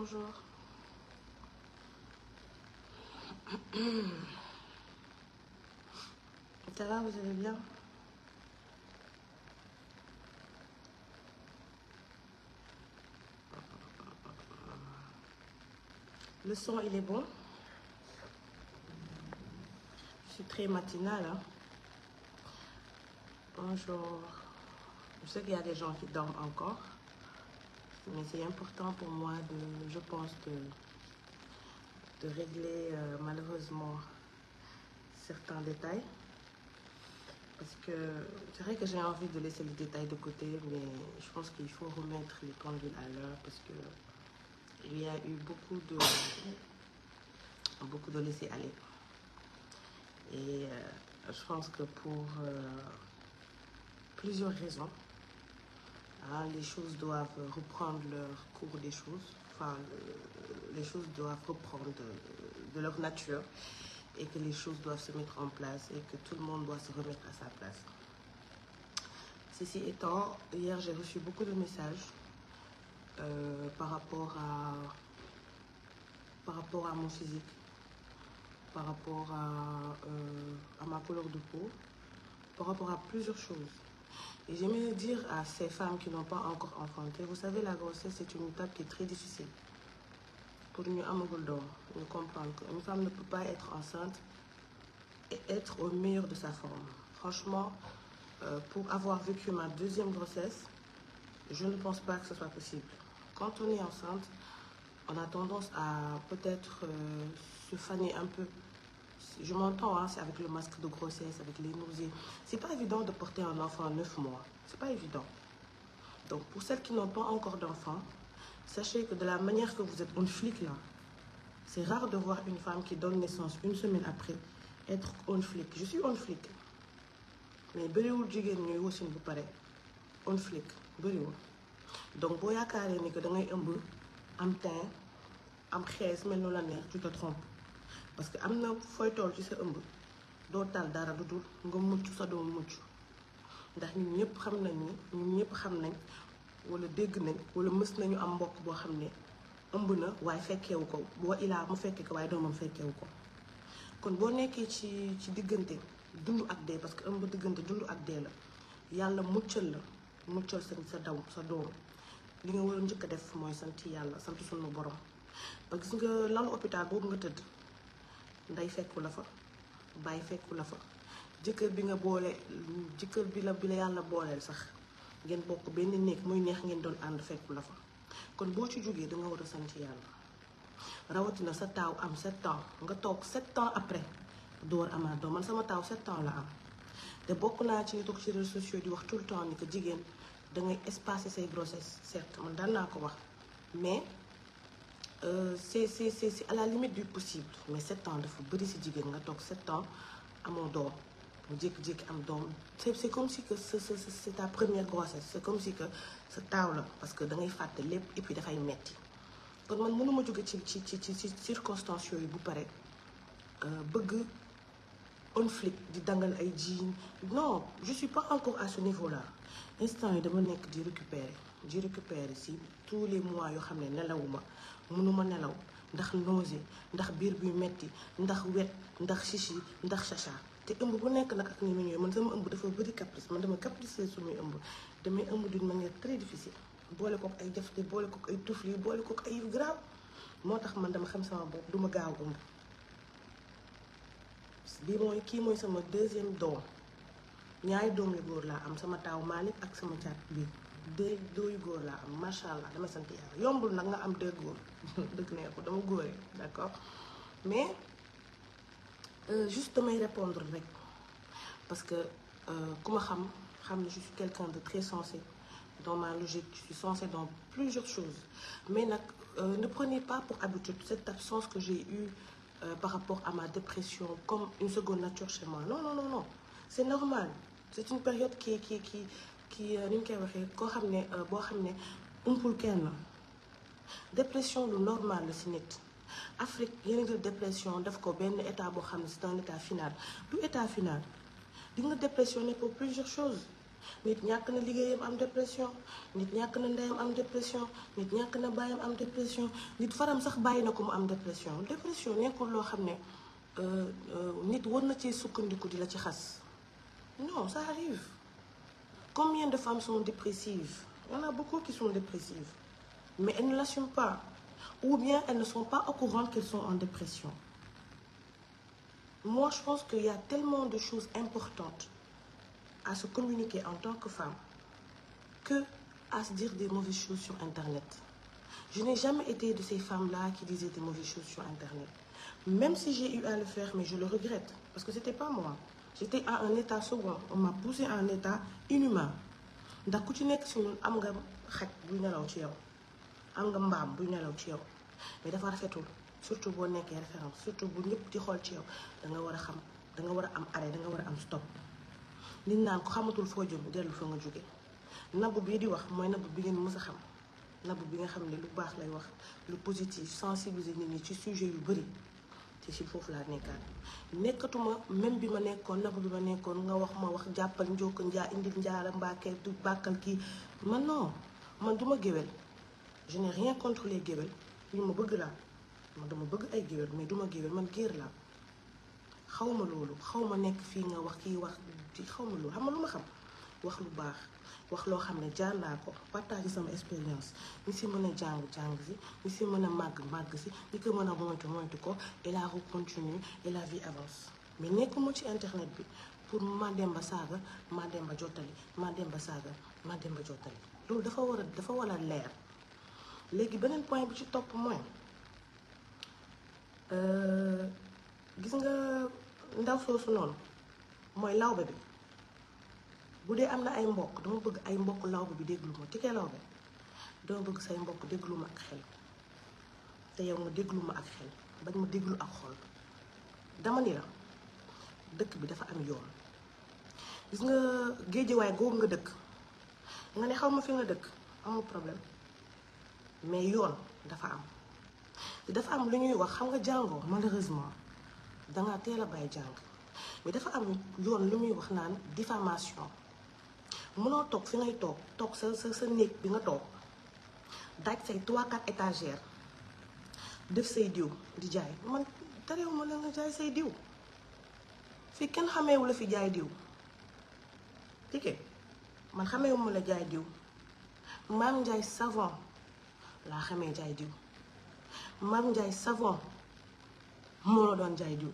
bonjour. Ça va, vous allez bien? Le son, il est bon? Je suis très matinale, hein? Bonjour. Je sais qu'il y a des gens qui dorment encore, mais c'est important pour moi je pense, de régler malheureusement certains détails. Parce que c'est vrai que j'ai envie de laisser les détails de côté, mais je pense qu'il faut remettre les pendules à l'heure parce que il y a eu beaucoup de laisser-aller. Et je pense que pour plusieurs raisons, les choses doivent reprendre leur cours des choses. Enfin, les choses doivent reprendre de leur nature et que les choses doivent se mettre en place et que tout le monde doit se remettre à sa place. Ceci étant, hier j'ai reçu beaucoup de messages par rapport à mon physique, par rapport à ma couleur de peau, par rapport à plusieurs choses. Et j'aimerais dire à ces femmes qui n'ont pas encore enfanté, vous savez, la grossesse c'est une étape qui est très difficile. Pour nous, nous comprendre qu'une femme ne peut pas être enceinte et être au meilleur de sa forme. Franchement, pour avoir vécu ma deuxième grossesse, je ne pense pas que ce soit possible. Quand on est enceinte, on a tendance à peut-être se faner un peu. Je m'entends, hein, c'est avec le masque de grossesse, avec les nausées. C'est pas évident de porter un enfant à 9 mois. C'est pas évident. Donc pour celles qui n'ont pas encore d'enfant, sachez que de la manière que vous êtes on flic là, c'est rare de voir une femme qui donne naissance une semaine après être on flic. Je suis on flic. Mais bëriwul jigéen ñuy wasin bu pare on flic bëriwul. Donc boo yaakaaree ni que da ngay ëmb am teint am xees mel nu la neex tu te trompes. Parce que am na fooy toll ci sa ëmb doo tal dara du dul nga mucc sa doom mucc ndax ñun ñëpp xam nañ ni ñun ñëpp xam nañ wala dégg nañ wala mës nañu am mbokk boo xam ne ëmb na waaye fekkeewu ko boo ilaa mu fekkee ko waaye doomam fekkeewu ko. kon boo nekkee ci diggante dund ak dee parce que ëmb diggante dund ak dee la yàlla muccal sa doom li nga war a njëkk a def mooy sant yàlla sant sunu borom. parce que gis nga lalu hôpital boobu nga tëdd ndey fekku la fa bàyyi fekku la fa jëkkër bi la yàlla booleel sax ngeen bokk benn néeg muy neex ngeen doon ànd fekku la fa. kon boo ci jógee danga war a sant yàlla rawatina sa taaw am 7 ans nga toog 7 ans après door amaat doom. Man sama taaw 7 ans la am te bokk naa ci ñu toog ci réseaux sociaux di wax tout le temps ni que jigéen dangay espacer say grossesse. Certes man daan naa ko wax mais c'est à la limite du possible. Mais 7 ans dafa bëri si jigéen nga toog 7 ans amoo doom mu jékki-jékki am doom. C'est comme si que c'est ta première grossesse. C'est comme si que sa taaw la parce que dangay fàtte lépp et puis dafay metti. kon man mënuma jóge ci circonstances yooyu bu pare bëgg on flic di dangal ay jiin. Non, je suis pas encore à ce niveau là. Instant yi dama nekk di récupérer si tous les mois yoo xam ne nelawuma mënuma nelaw ndax nausée ndax biir buy metti ndax wet ndax chichi ndax chacha. te ëmb bu nekk nag ak ni mu ñëwee man sama ëmb dafa bëri caprice. Man dama caprice su muy ëmb damay ëmb d'une manière très difficile. boole kook ay jafte boole kook ay tufli boole kook ay grave. moo tax man dama xam sama bopp duma gaaw ëmb. kii mooy sama deuxième doom. ñaari doom yu góor laa am sama taaw Malick ak sama caat bi 2 yu góor laa am macha allah dama sant yàlla. yombul nag nga am 2 góor dëgg ne ko dama góoree d'accord mais juste damay répondre rek parce que ku ma xam ne je suis quelqu'un de très sensé. Dans ma logique, je suis censée dans plusieurs choses. Mais ne prenez pas pour habitude cette absence que j'ai eue par rapport à ma dépression comme une seconde nature chez moi. Non, non, non, non. C'est normal. C'est une période qui ni ñu koy waxee koo xam ne boo xam ne umpul kenn. Dépression lu normal la si nit. Afrique yeneen jël dépression def ko benn état boo xam ne c'est un état final. Du état final. Di nga dépressionner pour plusieurs choses. nit ñàkk na liggéeyam am dépression, nit ñàkk na ndeyam am dépression, nit ñàkk na baayam am dépression, nit faram sax bàyyi na ko mu am dépression. Dépression nekkul loo xam ne nit war na ci sukkandiku di la ci xas. Non, ça arrive. Combien de femmes sont dépressives? Il y en a beaucoup qui sont dépressives, mais elles ne l'assument pas, ou bien elles ne sont pas au courant qu'elles sont en dépression. Moi, je pense qu'il y a tellement de choses importantes à se communiquer en tant que femme que à se dire des mauvaises choses sur Internet. Je n'ai jamais été de ces femmes-là qui disaient des mauvaises choses sur Internet. Même si j'ai eu à le faire, mais je le regrette, parce que c'était pas moi. J'étais à un état second. On m'a poussé à un état inhumain. ndax ku ci nekk si ñun am nga xaj buy nelaw ci yow, am nga mbaam buy nelaw ci yow, mais dafa rafetul, surtout boo nekkee référence, surtout bu ñëpp di xool ci yow, da nga war a xam, da nga war a am arrêt, da nga war a am stop. nit naan ko xamatul foo jëm dellu fa nga jóge. nabu bii di wax mooy nabu bi ngeen mës a xam, nabu bi nga xam ne lu baax lay wax, lu positif, sensibiliser nit ñi ci sujet yu bëri. te si foofu laa nekkaat nekkatuma même bi ma nekkoon nabu bi ma nekkoon nga wax ma wax jàppal njokk njaa indil njaara mbaakee du bàkkal kii man non, man duma géwél. je n'ai rien contre les géwél, ñu ma bëgg laa, man dama bëgg ay géwél, mais duma géwél, man géer laa. xawma loolu, xawma nekk fii nga wax kii wax ci, xawma loolu. xam nga lu ma xam? wax lu baax, wax loo xam ne jaar naa ko, partager sama expérience. ñi si mën a jàng si, ñi si mën a màgg si, ñi ko mën a moytu ko, et la route continue et la vie avance. mais nekkuma ci internet bi pour ma dem ba saaga, ma dem ba jottali, ma dem ba saaga, ma dem ba jottali. loolu dafa war a leer. léegi beneen point bi ci topp mooy gis nga ndaw soosu noonu mooy lawbe bi. bu dee am na ay mbokk, dama bëgg ay mbokk lawbe bi déglu ma. Tické Lawbe, dama bëgg say mbokk déglu ma ak xel, te yow nga déglu ma ak xel, bañ ma déglu ak xol. dama ni la dëkk bi dafa am yoon. gis nga Géejawaay googu nga dëkk, nga ne xaw ma fi nga dëkk, amul problème, mais yoon dafa am. te dafa am lu ñuy wax, xam nga jàngoo malheureusement dangaa teel a bàyyi jàng, mais dafa am yoon lu muy wax naan diffamation. mënoo toog fi ngay toog sa néeg bi nga toog daaj say 3-4 étagères def say diw di jaay. man terew ma la nga jaay say diw, fii kenn xameewu la fi jaay diw. Tické, man xameewu ma la jaay diw. Maam Njaay savon laa xamee jaay diw. Maam Njaay savon moo la doon jaay diw.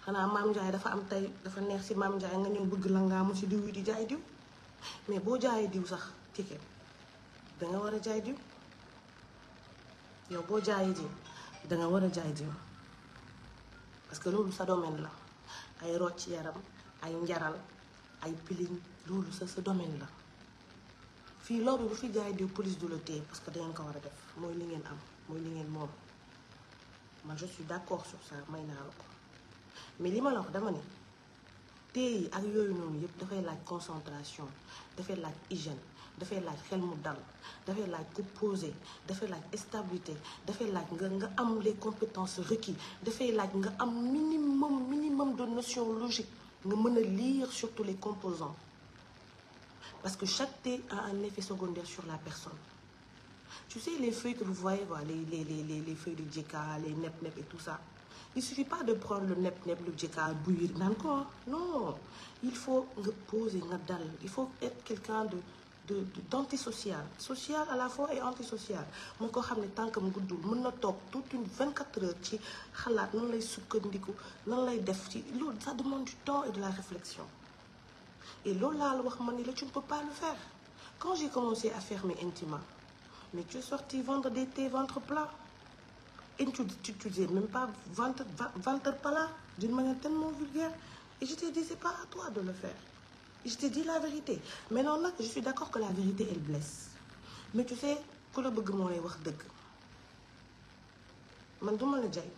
xanaa Maam Njaay dafa am tey dafa neex ci Maam Njaay nga ñëw bëgg la ngaa mu ci diw yi di jaay diw. mais boo jaayee diw sax Tické danga war a jaay diw. yow boo jaayee diw danga war a jaay diw, parce que loolu sa domaine la. ay rocc yaram, ay njaral, ay pilin, loolu sa domaine la. fii lawbe bu fi jaay diw police du la téye, parce que dangeen ko war a def. mooy li ngeen am, mooy li ngeen moom. man je suis d'accord sur ça, may naa la ko. mais li ma la wax dama ne téye yi ak yooyu noonu yëpp dafay laaj concentration, dafay laaj hygiène, dafay laaj xel mu dal, dafay laaj ku posé, dafay laaj stabilité, dafay laaj nga am les compétences requises, dafay laaj nga am minimum de notion logique, nga mën a lire surtout les composants, parce que chaque thé a un effet secondaire sur la personne. Tu sais, les feuilles que vous voyez, voilà, les feuilles de djeka, les nep-nep et tout ça, il suffit pas de prendre le nep-nep, le djeka, bouillir, non. Il faut nga poser, nga dal. Il faut être quelqu'un d'antisocial. Social à la fois et antisocial. Moi, quand je tant que je suis toute une 24 heures, ci xalaat nan lay sukkandiku, nan lay def ci loolu, ça demande du temps et de la réflexion. Et loolu laa la wax man ni la tu ne peux pas le faire. Quand j'ai commencé à faire mes intimas, mais tu es sorti vendre des thés ventre plat. Et tu disais même pas ventre plat, d'une manière tellement vulgaire. Et je t'ai dit, c'est pas à toi de le faire. Et je t'ai dit la vérité. Maintenant, là, je suis d'accord que la vérité, elle blesse. Mais tu sais, que le bëgg moo lay wax dëgg. Man duma la jaay.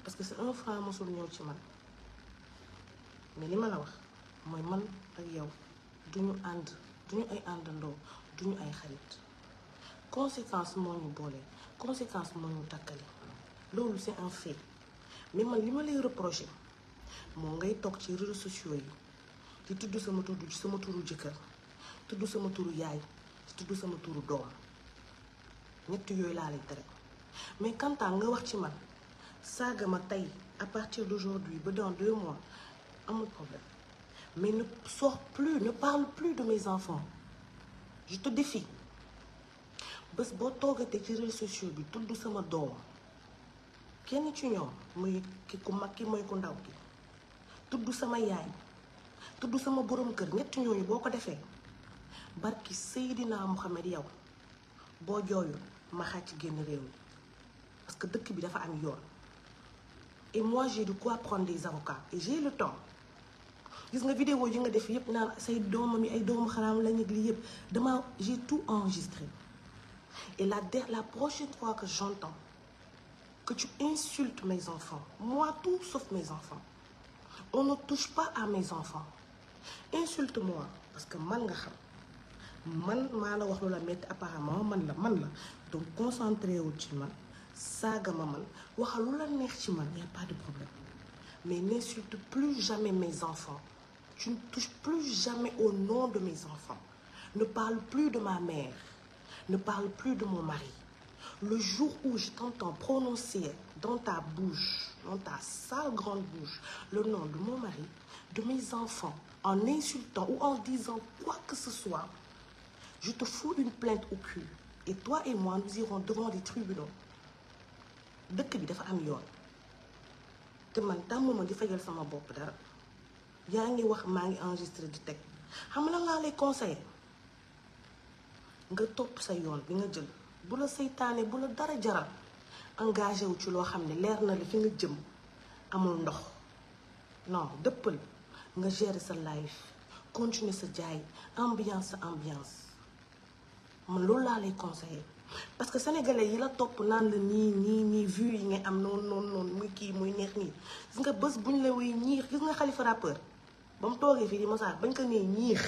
Parce que c'est un franc mosul ñëw ci man. Mais li ma la wax mooy man ak yow duñu ànd, duñu ay àndandoo, duñu ay xarit. Conséquence moo ñu boole, conséquence moo ñu takkale. Loolu c'est un fait. Mais man li ma lay reprocher moo ngay toog ci réseaux sociaux yi di tudd sama turu jëkkër tudd sama turu yaay tudd sama turu doom ñett yooyu laa lay tere mais quant à nga wax ci man saaga ma tey à partir d'aujourd'hui ba dans 2 mois amul problème mais ne sors plus ne parle plus de mes enfants je te défie bés boo toogatee ci réseaux sociaux bi tudd sama doom kenn ci ñoom muy ki ku mag ki mooy ku ndaw ki tudd sama yaay tudd sama borom kër ñett ñooñu boo ko defee barki Seydina Mohamed yow boo jooyul ma xàcc génn réew mi parce que dëkk bi dafa am yoon et moi j'ai de quoi prendre des avocats et j'ai le temps gis nga vidéo yi nga def yëpp naan say doomam yi ay doomu xaraam la ñëg li yëpp dama j'ai tout enregistré et la prochaine fois que j'entends que tu insultes mes enfants moi tout sauf mes enfants on ne touche pas à mes enfants insulte-moi parce que man nga xam man maa la wax lu la metti apparemment man la donc concentré wul ci man saaga ma man waxal lu la neex ci man y a pas de problème mais n'insulte plus jamais mes enfants tu ne touches plus jamais au nom de mes enfants ne parle plus de ma mère ne parle plus de mon mari le jour où je t'entends prononcer dans ta bouche dans ta sale grande bouche le nom de mon mari de mes enfants en insultant ou en disant quoi que ce soit je te fous une plainte au cul et toi et moi nous irons devant des tribunaux dëkk bi dafa am yoon te man tàmmuma di fajal sama bopp dara yaa ngi wax maa ngi enregistré di teg xam lan laa lay conseillé nga topp sa yoon bi nga jël bu la seytaane bu la dara jaral engagé wu ci loo xam ne leer na la fi nga jëm amul ndox non dëppal nga gérer sa life continuer sa jaay ambiance man loolu laa lay conseillé parce que sénégalais yi la topp naan la nii vues yi nga am noonu muy kii muy neex nii gis nga bés buñ la woy ñiix gis nga Khalifa rappeur ba mu toogee fii di mosaar bañ ko nee ñiix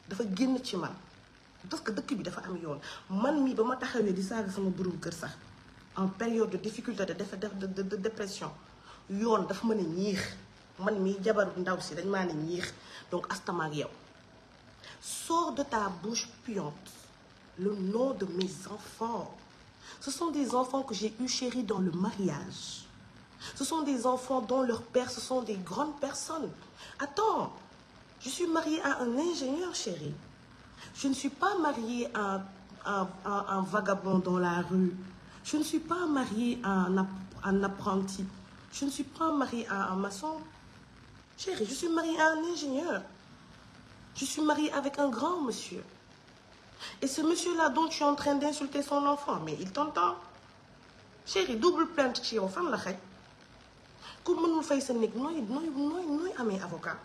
dafa génn ci man parce que dëkk bi dafa am yoon man mii ba ma taxawee di saaga sama borom kër sax en période de difficulté de dépression yoon dafa mën a ñiix man mii jabaru ndaw si dañ maa ne ñiix donc astama ak yow sors de ta bouche puante le nom de mes enfants ce sont des enfants que j'ai eu chéris dans le mariage ce sont des enfants dont leurs pères ce sont des grandes personnes attends je suis mariée à un ingénieur chéri je ne suis pas mariée à un vagabond dans la rue je ne suis pas mariée à un apprenti je ne suis pas mariée à un maçon chéri je suis mariée à un ingénieur je suis mariée avec un grand monsieur et ce monsieur-là dont tu es en train d'insulter son enfant mais il t'entend chéri double plainte ci yow fan la xaj ku mënul fay sa néeg nooy amee avocat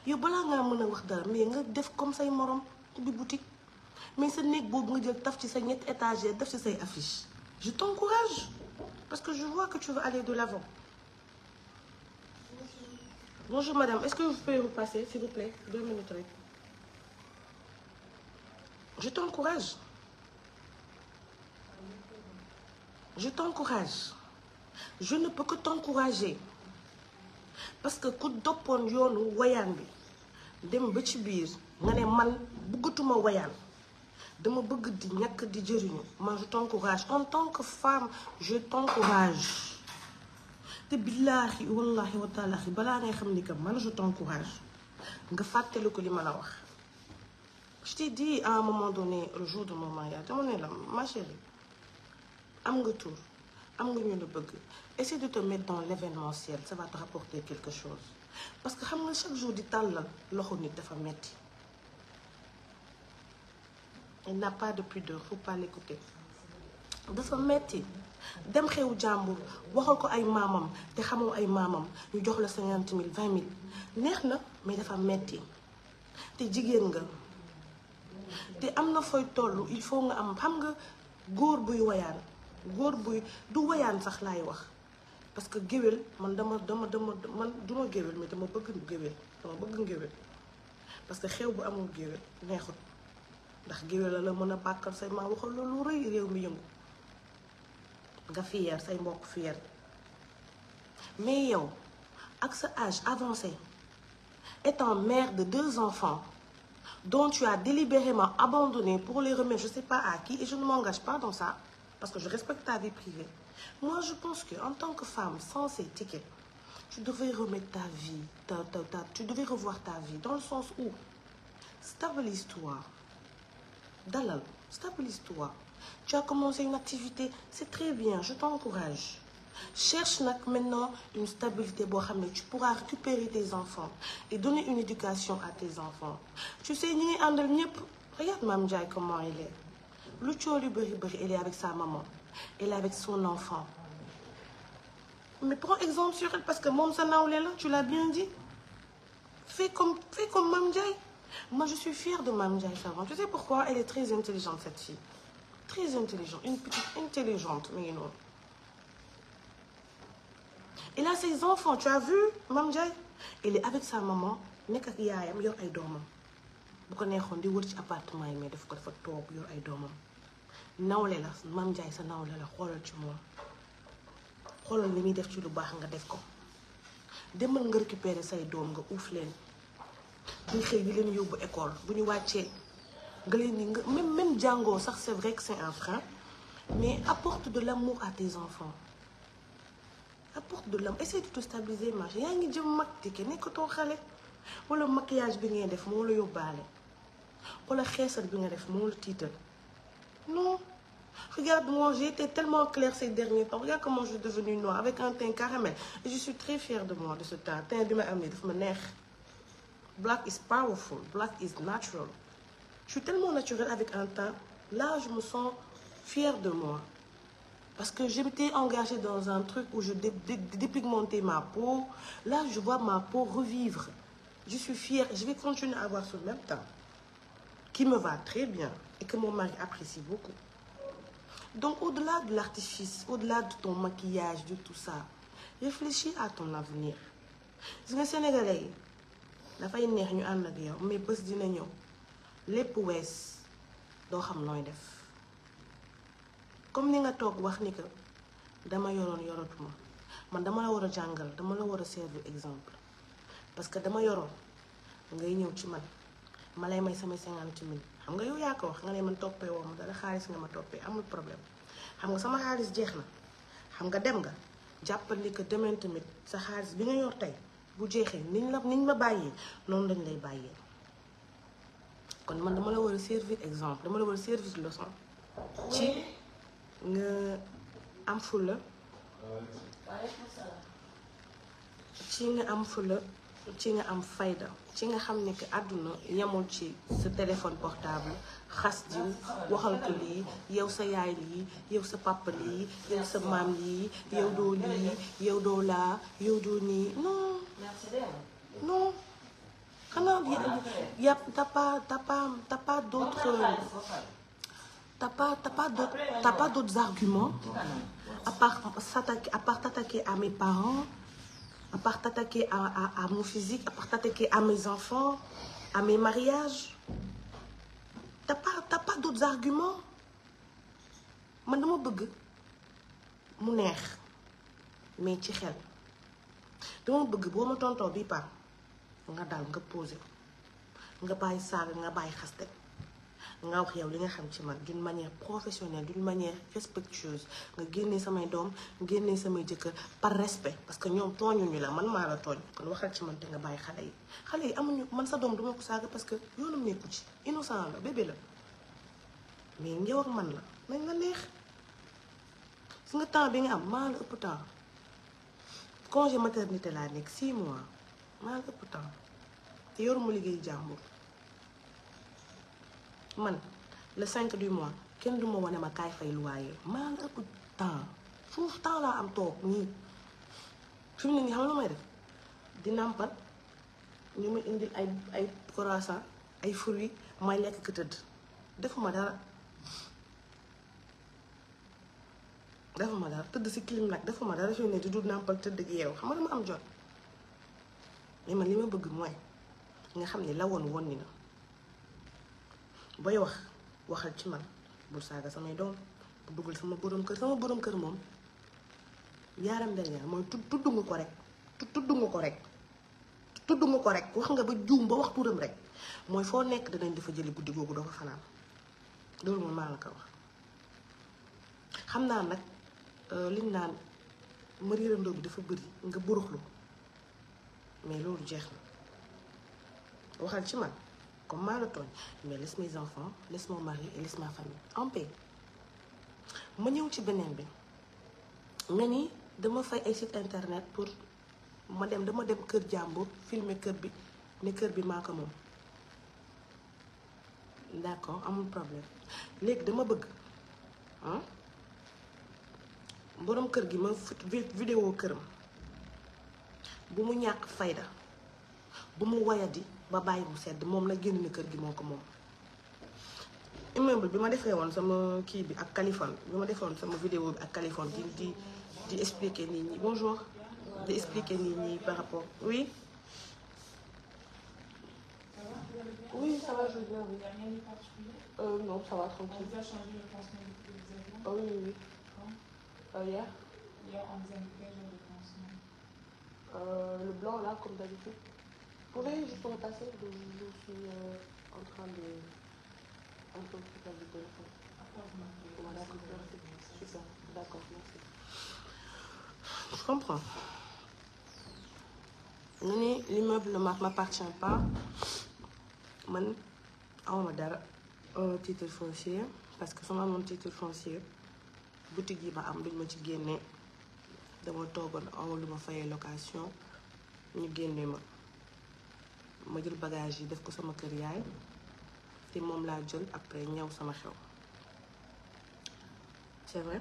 yow balaa ngaa mën a wax dara mais nga def comme say morom ubbi boutique mais sa néeg boobu nga jël taf ci sa ñetti étagère def ci say affiche je t'encourage parce que je vois que tu veux aller de l'avant. Bonjour madame, est-ce que vous pouvez vous passer s'il vous plaît 2 minutes rek. Je t'encourage. Je ne peux que t'encourager parce que ku doppoon yoonu wayaan bi dem ba ci biir nga ne man bëggatuma wayaan dama bëgg di ñàkk di jëriñu man je t'encourage en tant que femme je t'encourage te billaahi wallahi wa taalaahi balaa ngay xam ni que man je t'encourage nga fàttali ko li ma la wax. Je t'ai dit à un moment donné le jour de mon mariage dama ne la ma chérie am nga tur am nga ñu la bëgg essaie de te mettre dans l'événementiel ça va te rapporter quelque chose parce que xam nga chaque jour di tàllal loxo nit dafa metti. Il n'a pas de pudeur faut pas l'écouter dafa metti dem xewu jàmbur waxal ko ay maamam te xamoo ay maamam ñu jox la 50 000 20 000 neex na mais dafa metti te jigéen nga te am na fooy tollu il faut nga am xam nga góor buy wayaan góor buy du wayaan sax laay wax parce que géwél man dama man duma géwél mais dama bëgg ngéwél parce que xew bu amul géwél neexut ndax géwél la mën a bàkkal say maa waxal loolu rëy réew mi yëngu nga fier say mbokk fier mais yow à ce âge avancé, étant mère de 2 enfants, dont tu as délibérément abandonné pour les remettre, je ne sais pas à qui, et je ne m'engage pas dans ça, parce que je respecte ta vie privée. Moi, je pense qu'en tant que femme censée ticket, tu devais remettre ta vie, tu devais revoir ta vie, dans le sens où, stabilise-toi, dalal, stabilise-toi. Tu as commencé une activité, c'est très bien, je t'encourage. Cherche maintenant une stabilité, tu pourras récupérer tes enfants et donner une éducation à tes enfants. Tu sais, regarde Mame Ndiaye comment elle est. Elle est avec sa maman, elle est avec son enfant. Mais prends exemple sur elle parce que Mom Sanaoulé là, tu l'as bien dit. Fais comme Mame Ndiaye. Moi, je suis fière de Mame Ndiaye Savon. Tu sais pourquoi? Elle est très intelligente, cette fille. Très intelligente, une petite intelligente, mais non. Elle a ses enfants, tu as vu, Mame Ndiaye? Elle est avec sa maman, nekk ak yaayam yor ay doomam. Bu ko neexoon di wër ci appartement yi mais daf ko dafa toog yor ay doomam. Nawle la, Mame Ndiaye sa nawle la, xoolal ci moom. Xoolal li muy def ci lu baax nga def ko. Demal nga récupérer say doom nga uuf leen. Ñu xëy yi leen yóbbu école bu ñu wàccee nga leen di nga même jàngoo sax c'est vrai que c'est un frein, mais apporte de l'amour à tes enfants. Apporte de l'amour, essaie de te stabiliser ma chérie. Yaa ngi jëm mag tike nekkatoo xale wala maquillage bi ngay def moo la yóbbaale wala xeesal bi nga def moo la tiital. Non, regarde-moi, j'ai été tellement claire ces derniers temps. Regarde comment je suis devenue noire avec un teint caramel. Et je suis très fière de moi, de ce teint. Teint bi ma am nii daf ma neex. Black is powerful, black is natural. Je suis tellement naturelle avec un teint. Là, je me sens fière de moi. Parce que je m'étais engagée dans un truc où je dépigmentais ma peau. Là, je vois ma peau revivre. Je suis fière. Je vais continuer à avoir ce même teint qui me va très bien et que mon mari apprécie beaucoup. Donc, au-delà de l'artifice, au-delà de ton maquillage, de tout ça, réfléchis à ton avenir. Gis nga Sénégalais yi dafay neex ñu ànd ak yow mais bés dina ñëw lépp wees doo xam nooy def. Comme ni nga toog wax ni que dama yoroon yoratuma man dama la war a jàngal dama la war a servir exemple parce que dama yoroon ngay ñëw ci man ma lay may samay 50 000 xam nga yow yaa ko wax nga ne man toppee woo ma dara xaalis nga ma toppee amul problème xam nga sama xaalis jeex na xam nga dem nga jàppal ni que demain tamit sa xaalis bi nga yor tey bu jeexee niñ ma bàyyee noonu lañ lay bàyyee kon man dama la war a servir exemple dama la war a servir leçon ci nga am fulla ci nga am fulla ci nga am fayda ci nga xam ne que àdduna yemul ci sa téléphone portable xas ji waxal ko lii yow sa yaay lii yow sa papa lii yow sa maam lii yow doo lii yow doo laa yow doo nii non non xanaa t'as pas d'autres t'as pas d'autres arguments à part t'attaquer à mes parents, à part t'attaquer à mon physique, à part t'attaquer à mes enfants, à mes mariages. T'as pas d'autres arguments. Man dama bëgg mu neex mais ci xel dama bëgg boo ma tontoo bi pa nga dal nga posé nga bàyyi saaga nga bàyyi xaste nga wax yow li nga xam ci man d'une manière professionnelle d'une manière respectueuse nga génnee samay doom génnee samay jëkkër par respect parce que ñoom tooñuñu la man maa la tooñ kon waxal ci man te nga bàyyi xale yi amuñu man sa doom duma ko saaga parce que yoonam nekku ci innocent la bébé la mais ngeew ak man la nañ la neex su nga temps bi nga am maa la ëpp temps congé maternité laa nekk 6 mois maa la ëpp temps te yoruma liggéey jàmbur man le 5 du mois kenn du ma wane ma kaay fay loyer maa la ëpp temps foofu temps laa am toog nii fi mu ne nii xam nga lu may def di nàmpal ñu ma indil ay croissant ay fruits may lekk ka tëdd defuma dara tëdd si clim nag defuma dara fi mu ne di du nàmpal tëdd ak yeew xam nga dama am jot mais man li ma bëgg mooy nga xam ne la woon ni na booy waxal ci man bul saaga samay doom bu dugal sama borom kër moom yaaram dernier mooy tudd nga ko rek tudd nga ko rek wax nga ba juum ba wax turam rek mooy foo nekk danañ dafa jëli guddi googu doo ko fanaan loolu moom maa la ko wax. xam naa nag liñ naan mariirandoo bi dafa bëri nga buruxlu mais loolu jeex na waxal ci man comme maa la tooñ mais laisse mes enfants laisse mon mari et laisse ma famille en paix. ma ñëw ci beneen bi nga ni dama fay ay site internet pour dama dem kër jàmbur filmer kër bi ne kër bi maa ko moom d'accord amul problème léegi dama bëgg boroom kër gi ma vidéo këram bu mu ñàkk fayda bu mu wayadi ba bàyyi mu sedd moom na génn na kër gi moo ko moom. immeuble bi ma defee woon sama kii bi ak Kaliphone bi ma defee woon sama vidéo bi ak Kaliphone di expliquer nit ñi bonjour di expliquer nit ñi par rapport oui ça va je viens oui. Non ça va tranquille. On vous a changé le pansement que vous aviez. Ah oui. Quand Hier. Hier on vous a mis quel genre de pansement? Le blanc là comme d'habitude. Vous pouvez juste me passer, je suis en train de faire du téléphone. Voilà, merci. Super, d'accord, merci. Je comprends. L'immeuble ne m'appartient pas. Man, awma dara titre foncier parce que sama amoon titre foncier boutique yi ma am duñ ma ci génne dama toogoon amul lu ma fayee location ñu génne ma jël bagage yi def ko sama kër yaay te moom laa jël après ñëw sama xew. C'est vrai,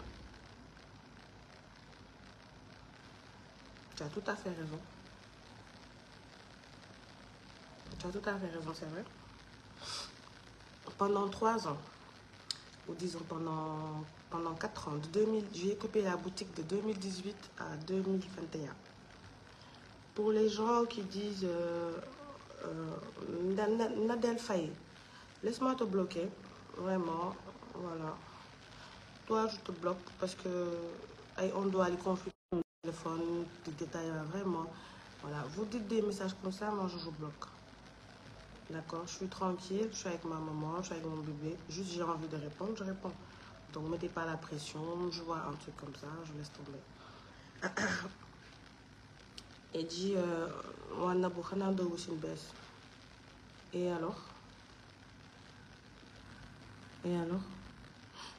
tu as tout à fait raison. Tu as tout à fait raison, c'est vrai. Pendant 3 ans, ou disons pendant 4 ans, j'ai occupé la boutique de 2018 à 2021. Pour les gens qui disent Nadel Faye, laisse-moi te bloquer, vraiment, voilà. Toi, je te bloque parce que on doit aller conflit au téléphone, des détails, vraiment. Voilà, vous dites des messages comme ça, moi je vous bloque. D'accord, je suis tranquille, je suis avec ma maman, je suis avec mon bébé. Juste j'ai envie de répondre, je réponds. Donc ne mettez pas la pression, je vois un truc comme ça, je laisse tomber. Et dit, et alors?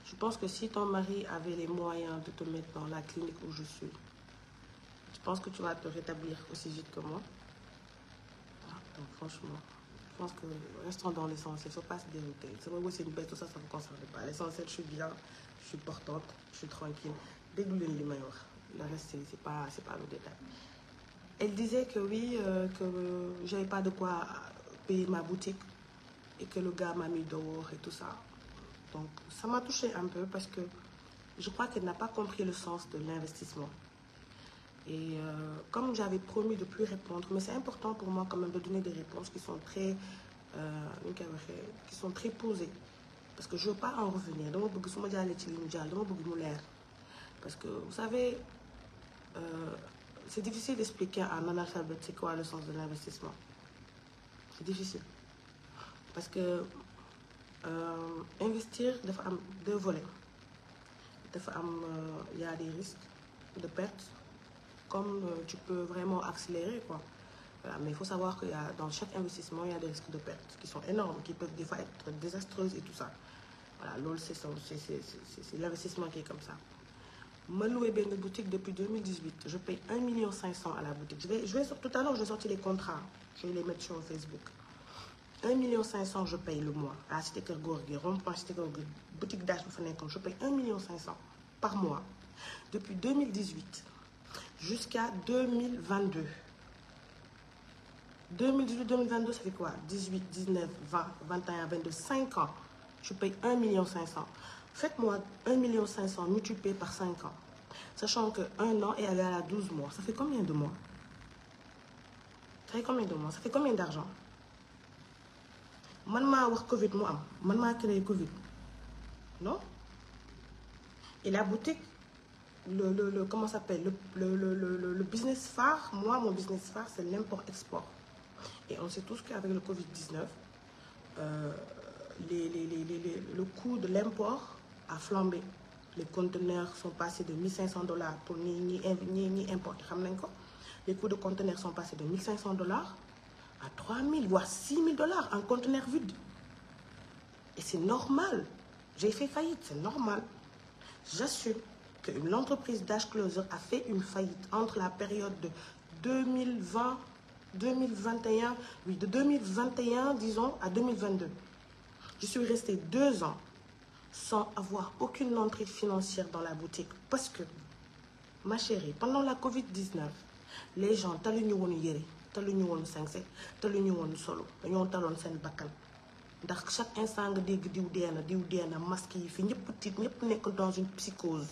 Je pense que si ton mari avait les moyens de te mettre dans la clinique où je suis, je pense que tu vas te rétablir aussi vite que moi. Donc franchement, je pense que restons dans l'essentiel, il ne faut pas se dérouter. C'est vrai que c'est une bête, tout ça, ça ne me concerne pas. L'essentiel, je suis bien, je suis portante, je suis tranquille. Le reste, c'est pas le détail. Elle disait que oui, que j'avais pas de quoi payer ma boutique et que le gars m'a mis dehors et tout ça. Donc ça m'a touchée un peu parce que je crois qu'elle n'a pas compris le sens de l'investissement. Et comme j'avais promis de ne plus répondre, mais c'est important pour moi quand même de donner des réponses qui sont très posées. Parce que je ne veux pas en revenir. Parce que vous savez, c'est difficile d'expliquer à un analphabète c'est quoi le sens de l'investissement. C'est difficile. Parce que investir, il y a 2 volets. Il y a des risques de perte, comme tu peux vraiment accélérer, quoi. Voilà, mais il faut savoir que dans chaque investissement, il y a des risques de perte qui sont énormes, qui peuvent des fois être désastreuses et tout ça. Voilà, c'est l'investissement qui est comme ça. Je loué une boutique depuis 2018. Je paye 1,5 million à la boutique. Tout à l'heure, je vais sortir les contrats. Je vais les mettre sur Facebook. 1,5 million je paye le mois. À Cité Keur Gorgui, rond-point Cité Keur Gorgui, boutique d'âge, je paye 1,5 million par mois. Depuis 2018 jusqu'à 2022. 2018-2022, ça fait quoi? 18, 19, 20, 21, 22, 5 ans. Je paye 1,5 million. Faites-moi 1,5 million multiplié par 5 ans. Sachant que 1 an est égal à 12 mois. Ça fait combien de mois? Ça fait combien d'argent? Man ma wax Covid mu am. Man ma créé Covid. Non? Et la boutique, comment ça s'appelle, le business phare. Moi, mon business phare, c'est l'import-export. Et on sait tous qu'avec le Covid-19, le coût de l'import a flambé. Les conteneurs sont passés de 1500 $ pour ni importer. Les coûts de conteneurs sont passés de 1500 $ à 3000 voire 6000 $ un conteneur vide. Et c'est normal. J'ai fait faillite, c'est normal. J'assume que l'entreprise Dash Closer a fait une faillite entre la période de 2021, oui, de 2021, disons, à 2022. Je suis restée 2 ans sans avoir aucune entrée financière dans la boutique. Parce que, ma chérie, pendant la Covid-19, les gens, taluñu woon yére, taluñu woon sañse, taluñu woon solo, dañoo taloon seen bakkan. Ndax chaque instant nga dégg diw dee na masque yi fi ñëpp tiit ñëpp nekk dans une psychose.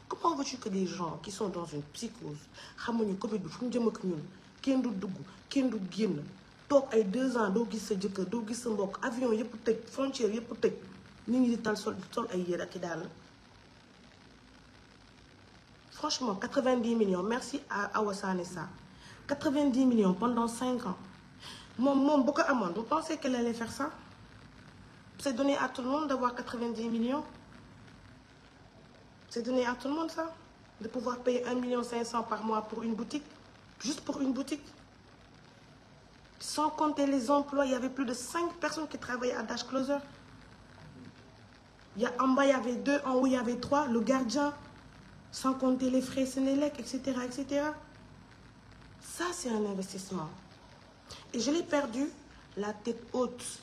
Comment veux-tu que des gens qui sont dans une psychose xamuñu Covid bi fu mu jëm ak ñun kenn du dugg kenn du génn toog ay 2 ans doo gis sa jëkkër doo gis sa mbokk avion yëpp tëj frontière yëpp tëj nit ñi di tal sol ay yére ak i daal. Franchement 90 millions merci à Awa Sané ça 90 millions pendant 5 ans moom bu ko amoon vous pensez qu'elle allait faire ça? C'est donné à tout le monde d'avoir 90 millions. C'est donné à tout le monde ça, de pouvoir payer 1,5 million par mois pour une boutique, juste pour une boutique. Sans compter les emplois, il y avait plus de 5 personnes qui travaillaient à Dash Closer. En bas, il y avait 2, en haut, il y avait 3, le gardien, sans compter les frais Sénélec, etc., etc. Ça, c'est un investissement. Et je l'ai perdu la tête haute.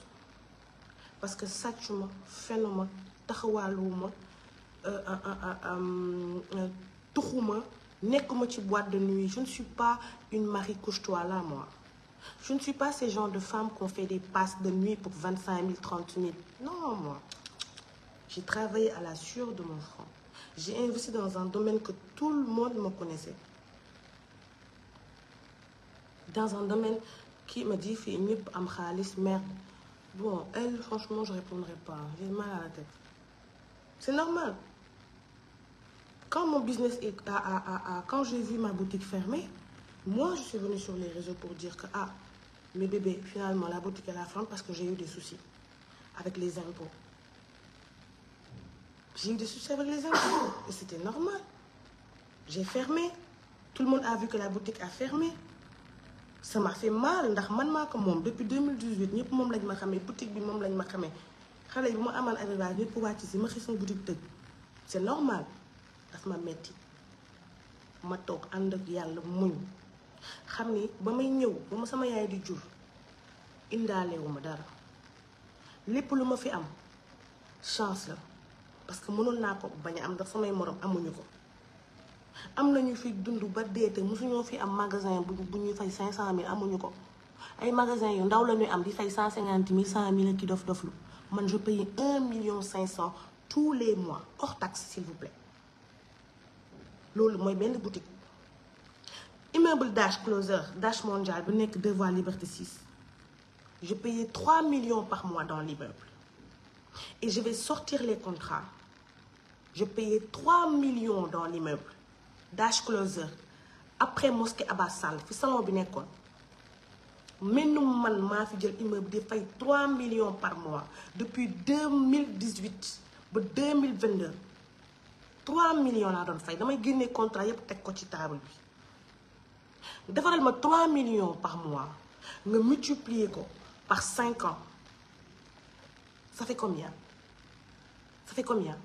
Parce que ça, tu me fais non, nekkuma ci boîte de nuit. Je ne suis pas une Marie couche-toi là, moi. Je ne suis pas ces genres de femmes qui ont fait des passes de nuit pour 25 000, 30 000. Non, moi. J'ai travaillé à la sueur de mon front. J'ai investi dans un domaine que tout le monde me connaissait. Dans un domaine qui me dit, fille, ñëpp am xaalis, merde. Bon, elle, franchement, je ne répondrai pas. J'ai mal à la tête. C'est normal. Quand mon business quand j'ai vu ma boutique fermée, moi, je suis venue sur les réseaux pour dire que, mes bébés, finalement, la boutique, elle a fermé parce que j'ai eu des soucis avec les impôts. J'ai eu des soucis avec les impôts. Et c'était normal. J'ai fermé. Tout le monde a vu que la boutique a fermé. Ça m'a fait mal. Depuis 2018, ñëpp moom lañ ma xamee boutique bi moom lañ ma xamee xale yi bu ma amaan arrivage ñëpp wàcc si ma xis sama boutique tëj. C'est normal. Daf ma metti ma toog ànd ak yàlla muñ xam ni ba may ñëw ba ma sama yaay di jur indaalewu ma dara lépp lu ma fi am chance la parce que mënoon naa ko bañ a am ndax samay morom amuñu ko. Am nañu fi dund ba dee te mosuñoo fi am magasin bu ñuy fay 500 000 amuñu ko ay magasin yu ndaw la ñuy am di fay 150 000 100 000 ki doflu man je paye 1,5 million tous les mois hors taxe s'il vous plaît. Loolu mooy benn boutique. Immeuble Dash Closer Dash Mondial bu nekk 2 voies Liberté 6 je payais 3 millions par mois dans l'immeuble et je vais sortir les contrats. Je payais 3 millions dans l'immeuble Dash Closer après mosquée Abbas Sall fi salon bi nekkoon mennum man maa fi jël immeuble di fay 3 millions par mois depuis 2018 ba 2022 3 millions laa doon fay damay génne contrat yépp teg ko ci table bi defaral ma 3 millions par mois nga multiplier ko par 5 ans ça fait combien? Ça fait combien?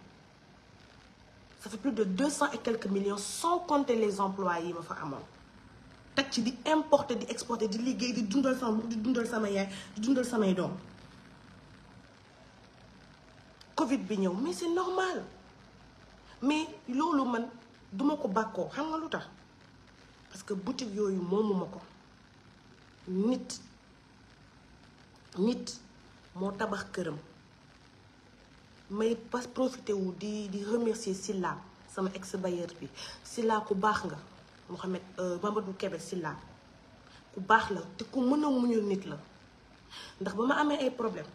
Ça fait plus de 200 et quelques millions sans compter les employés ma fa amoon teg ci di importer di exporter di liggéey di dundal sama yaay di dundal samay doom. Covid bi ñëw mais c'est normal mais loolu man duma ko bàkkoo xam nga lu tax parce que boutique yooyu moomuma ko nit moo tabax këram. May pas profité wu di remercier Silla sama ex bailleur bi Silla ku baax nga Mohamed Mamadou Kébé Silla ku baax la te ku mën a muñul nit la ndax ba ma amee ay problème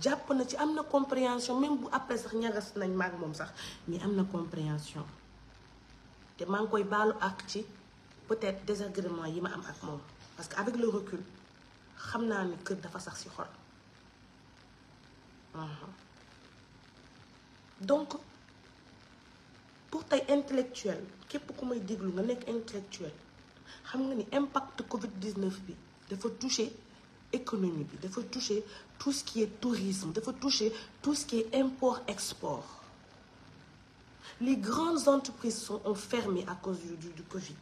jàpp na ci, am na compréhension même bu après sax ñagas nañ maag moom sax mais am na compréhension te maa ngi koy baalu ak ci peut-être désagrément yi ma am ak moom parce que avec le recul xam naa ne kër dafa sax ci xol. Donc pour tey intellectuel képp ku may déglu nga nekk intellectuel xam nga ni impact Covid-19 bi dafa toucher économie bi, dafa toucher tout ce qui est tourisme, dafa toucher tout ce qui est import-export. Les grandes entreprises ont fermé à cause du Covid.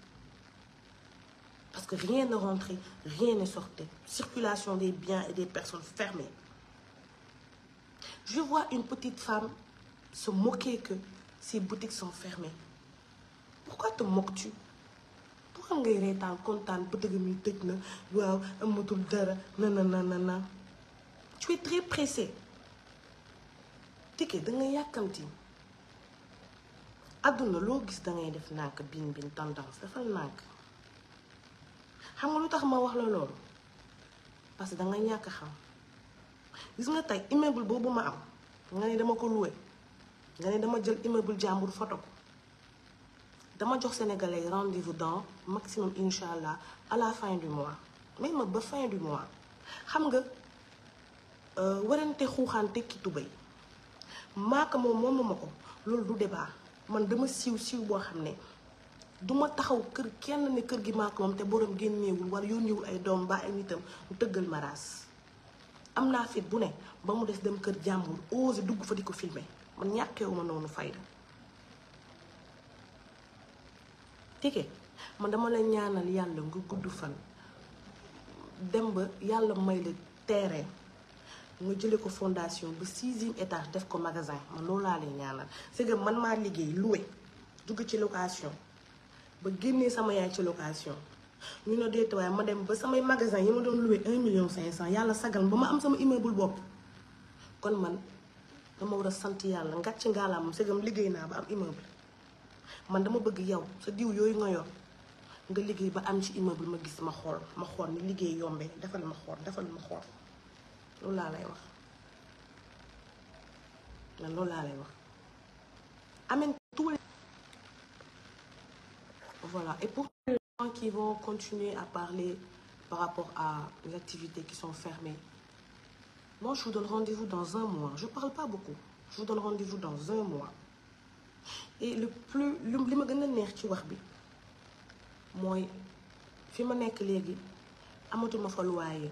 Parce que rien ne rentrait, rien ne sortait. Circulation des biens et des personnes fermées. Je vois une petite femme se moquer que ces boutiques sont fermées. Pourquoi te moques-tu? Pourquoi ngay reetaan kontaan boutique mi tëj na waaw amatul dara nanana. Tu es très pressé. Tike da nga yàkkamti. Àdduna loo gis da ngay def nànk bin tendance dafal nànk. Xam nga lu tax ma wax la loolu parce que da nga ñàkk xam. Gis nga tey immeuble boobu ma am nga ne dama ko loué nga ne dama jël immeuble jàmbur photo ko dama jox sénégalais rendez-vous dans maximum inchallah à la fin du mois même ba fin du mois xam nga warante xuuxaan tekki tubéy maaka moom moomuma ko loolu du débat man dama siiw boo xam ne duma taxaw kër kenn ne kër gi maaka moom te borom génneewul wala yónniwul ay doom ba ay nitam mu tëggal maraas am naa fit bu ne ba mu des dem kër jàmbur osé dugg fa di ko filmer man ñàkkeewuma noonu fayda tike man dama la ñaanal yàlla nga gudd fan dem ba yàlla may la terrain nga jële ko fondation ba 6e étage def ko magasin man loolu laa lay ñaanal c'est que man maa liggéey loué dugg ci location ba génnee sama yaay ci location ñu ne deet waaye ma dem ba samay magasin yi ma doon loué 1,5 million yàlla sagal ba ma am sama immeuble bopp kon man dama war a sant yàlla ngàcc ngaalaam segam liggéey naa ba am immeuble man dama bëgg yow sa diw yooyu nga yor nga liggéey ba am ci immeuble ma gis ma xool ni liggéey yombee defal ma xool loolu laa lay wax man loolu laa lay wax amène tous les voilà. Et pour les gens qui vont continuer à parler par rapport à les activités qui sont fermées, moi je vous donne rendez-vous dans 1 mois. Je parle pas beaucoup. Je vous donne rendez-vous dans 1 mois. Et li ma gën a neex ci wax bi mooy fi ma nekk léegi amatuma fa loyer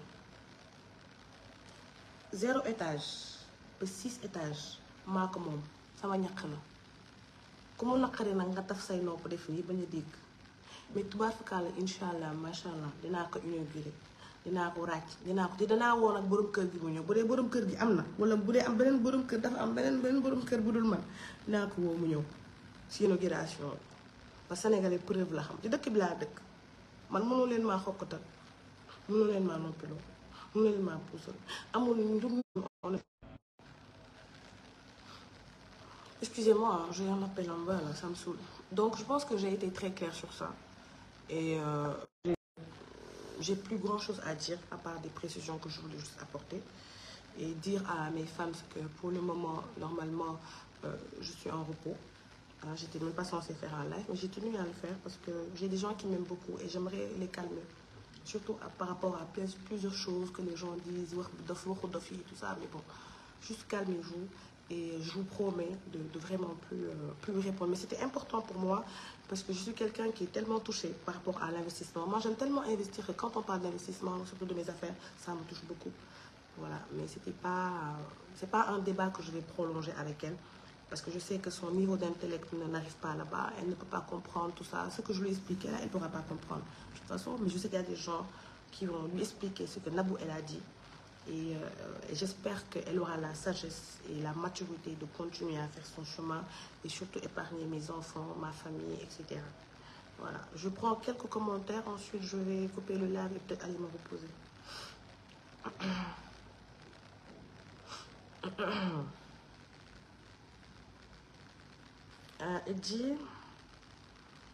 0 étage ba 6 étages maa ko moom sama ñaq la ku mu naqari nag nga taf say nopp def nii bañ a dégg mais tubaab fakkaale incha allah macha allah dinaa ko inauguré dinaa ko ràcc dinaa woon ak borom kër gi mu ñëw bu dee borom kër gi am na wala bu dee am beneen borom kër dafa am beneen borom kër bu dul man dinaa ko woo mu ñëw si inauguration bi ba Sénégalais preuve la xam ci dëkk bi laa dëkk man mënoo leen maa xokkatal mënoo leen maa noppiloo mënoo leen maa puusal amul njum. Excusez-moi, j'ai un appel en bas là, ça me saoule. Donc je pense que j'ai été très claire sur ça. Et j'ai plus grand chose à dire à part des précisions que je voulais juste apporter. Et dire à mes fans que pour le moment, normalement, je suis en repos. J'étais même pas censée faire un live, mais j'ai tenu à le faire parce que j'ai des gens qui m'aiment beaucoup et j'aimerais les calmer. Surtout par rapport à plusieurs choses que les gens disent, et tout ça. Mais bon, juste calmez-vous. Et je vous promets de vraiment plus répondre. Mais c'était important pour moi parce que je suis quelqu'un qui est tellement touché par rapport à l'investissement. Moi, j'aime tellement investir que quand on parle d'investissement, surtout de mes affaires, ça me touche beaucoup. Voilà, mais c'est pas un débat que je vais prolonger avec elle parce que je sais que son niveau d'intellect n'arrive pas là-bas. Elle ne peut pas comprendre tout ça. Ce que je lui expliquais, elle ne pourra pas comprendre. De toute façon, mais je sais qu'il y a des gens qui vont lui expliquer ce que Nabou, elle a dit. Et j'espère qu'elle aura la sagesse et la maturité de continuer à faire son chemin et surtout épargner mes enfants, ma famille, etc. Voilà. Je prends quelques commentaires, ensuite je vais couper le live et peut-être aller me reposer. Elle dit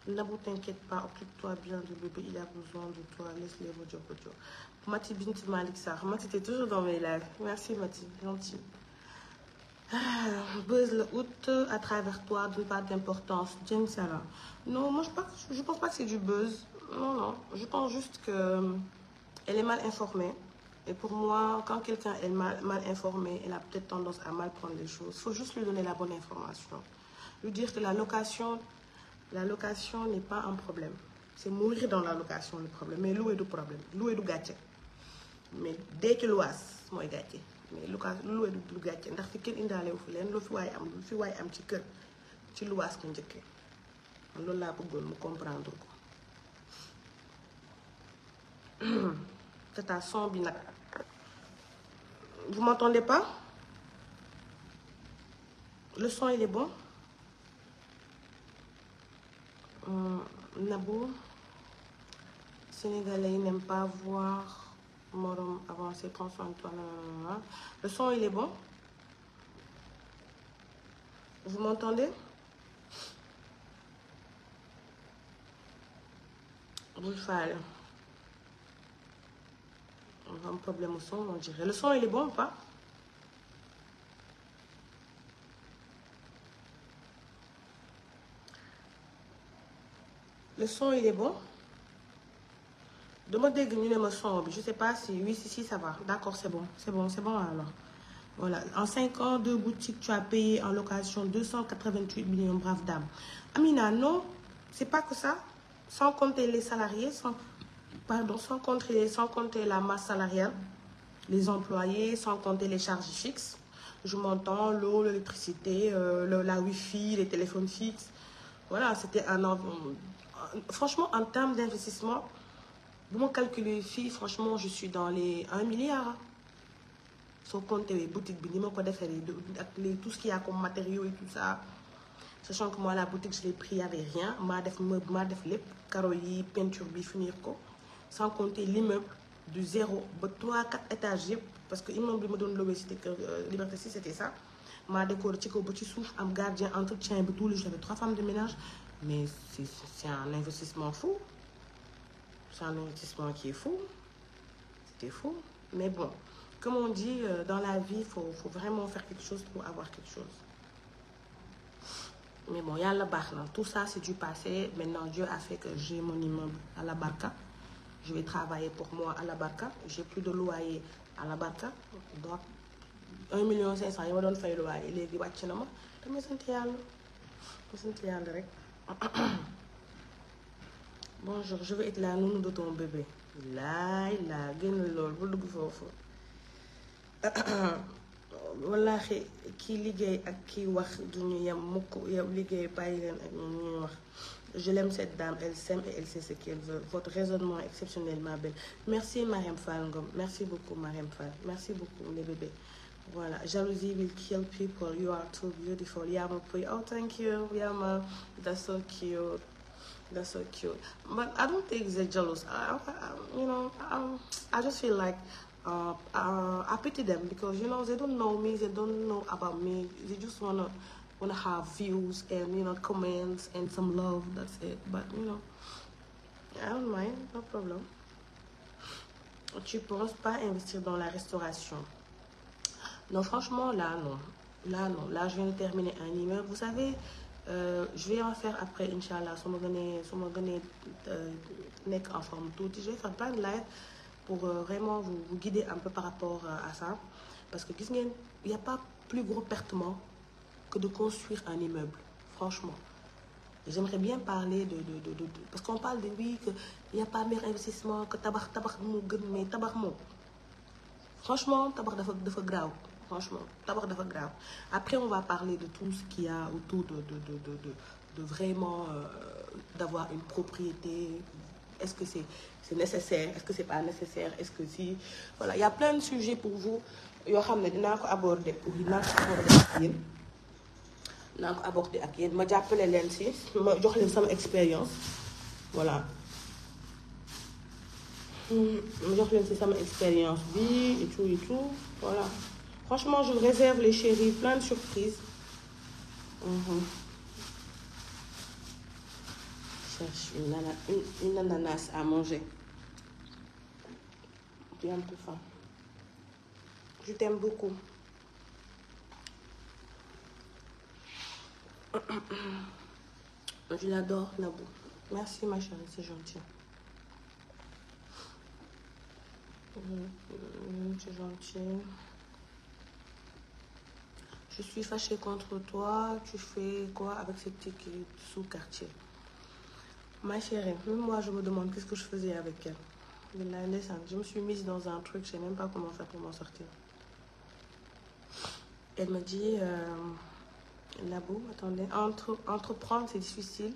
Nabou, t'inquiète pas, occupe-toi bien du bébé, il a besoin de toi, laisse-les bojo. Mati Binti Malik Sarr, Mati, t'es toujours dans mes lives. Merci Mati, gentil. Buzz le août à travers toi, donne pas d'importance. James Sarah. Non, moi je pense pas que c'est du buzz. Non, je pense juste que elle est mal informée. Et pour moi, quand quelqu'un est mal informé, elle a peut-être tendance à mal prendre les choses. Il faut juste lui donner la bonne information. Lui dire que la location n'est pas un problème. C'est mourir dans la location le problème. Mais louer du problème. Louer du gâté. Mais dès que l'ouas, moi gâté. Mais louer du gâté. Ndax fi kenn indaale wu fi leen lu fi waay am ci kër ci luwaas ko njëkkee. Loolu laa bëggoon mu comprendre ko. Tata son bi nag. Vous m'entendez pas? Le son il est bon? Nabou, Sénégalais n'aiment pas voir morom avancer, prends soin de toi. Le son il est bon? Vous m'entendez? Vous le faites. On a un problème au son, on dirait. Le son il est bon ou pas? Le son il est bon? Demain dès que nous avons son, je sais pas si oui si ça va. D'accord, c'est bon alors. Voilà, en 5 ans, 2 boutiques, tu as payé en location 288 millions, brave dame. Amina, non, c'est pas que ça. Sans compter les salariés, sans compter la masse salariale, les employés, sans compter les charges fixes. Je m'entends, l'eau, l'électricité, la wifi, les téléphones fixes. Voilà, c'était franchement, en termes d'investissement, vous me calculez, fille, franchement, je suis dans les 1 milliard. Sans compter les boutiques, tout ce qu'il y a comme matériaux et tout ça. Sachant que moi, la boutique, je l'ai pris avec rien. Ma def les carreaux, peinture, finir quoi. Sans compter l'immeuble de 0 à 3, 4 étages. Parce que l'immeuble me donne l'eau, c'était Liberté 6, c'était ça. Ma décoré, petit souffle, un gardien, entretien, tout le jour, j'avais 3 femmes de ménage. Mais c'est un investissement fou. C'est un investissement qui est fou. C'était fou. Mais bon, comme on dit, dans la vie, il faut vraiment faire quelque chose pour avoir quelque chose. Mais bon, il y a la barque. Tout ça, c'est du passé. Maintenant, Dieu a fait que j'ai mon immeuble à la Barca. Je vais travailler pour moi à la Barca. J'ai plus de loyer à la Barca. Donc, 1,5 million, il me donne fait le loyer. Il est dit, je me sens rek. Bonjour, je vais être la nounou de ton bébé. Là, gën lool bu dugg foofu. Wallaahi kii liggéey ak kii wax duñu yem mukk yow liggéey bàyyi leen ak ñoom ñuy wax. Je l'aime cette dame, elle s'aime et elle sait ce qu'elle veut. Votre raisonnement est exceptionnel, ma belle. Merci Mariam Fall Ngom. Merci beaucoup Mariam Fall. Merci beaucoup les bébés. Voilà, jalousie will kill people. You are too beautiful. Yama Puy. Oh, thank you. Yama, that's so cute. That's so cute. But I don't think they're jealous. I just feel like I pity them because they don't know me, they don't know about me. They just wanna have views and comments and some love. That's it. But I don't mind, no problem. Tu penses pas investir dans la restauration? Non, franchement, là, non. Là, je viens de terminer un immeuble. Vous savez, je vais en faire après, Inch'Allah. Si je me nek en forme tout. Je vais faire plein de lives pour vraiment vous guider un peu par rapport à ça. Parce que, il n'y a pas plus gros pertement que de construire un immeuble. Franchement. J'aimerais bien parler de parce qu'on parle de oui, qu'il n'y a pas meilleur investissement que tabac, mais tabac. Franchement, tabac de grave. Franchement, tabac de grave. Après, on va parler de tout ce qu'il y a autour de vraiment d'avoir une propriété. Est-ce que c'est nécessaire? Est-ce que c'est pas nécessaire? Est-ce que si... Voilà, il y a plein de sujets pour vous. Yo xamné dina ko aborder pour aborder ak yeen ma jappalé len ci ma jox len sama expérience. Voilà. Ma jox len ci sama expérience bi et tout. Voilà. Franchement, je vous réserve les chéris, plein de surprises. cherche une ananas à manger. J'ai un peu faim. Je t'aime beaucoup. Je l'adore, Nabou. Merci, ma chérie, c'est gentil. C'est gentil. Je suis fâchée contre toi. Tu fais quoi avec ces tickets sous-quartier? Ma chérie, même moi, je me demande qu'est-ce que je faisais avec elle. Je me suis mise dans un truc, je ne sais même pas comment faire pour m'en sortir. Elle me dit, Nabou, attendez, entreprendre, c'est difficile.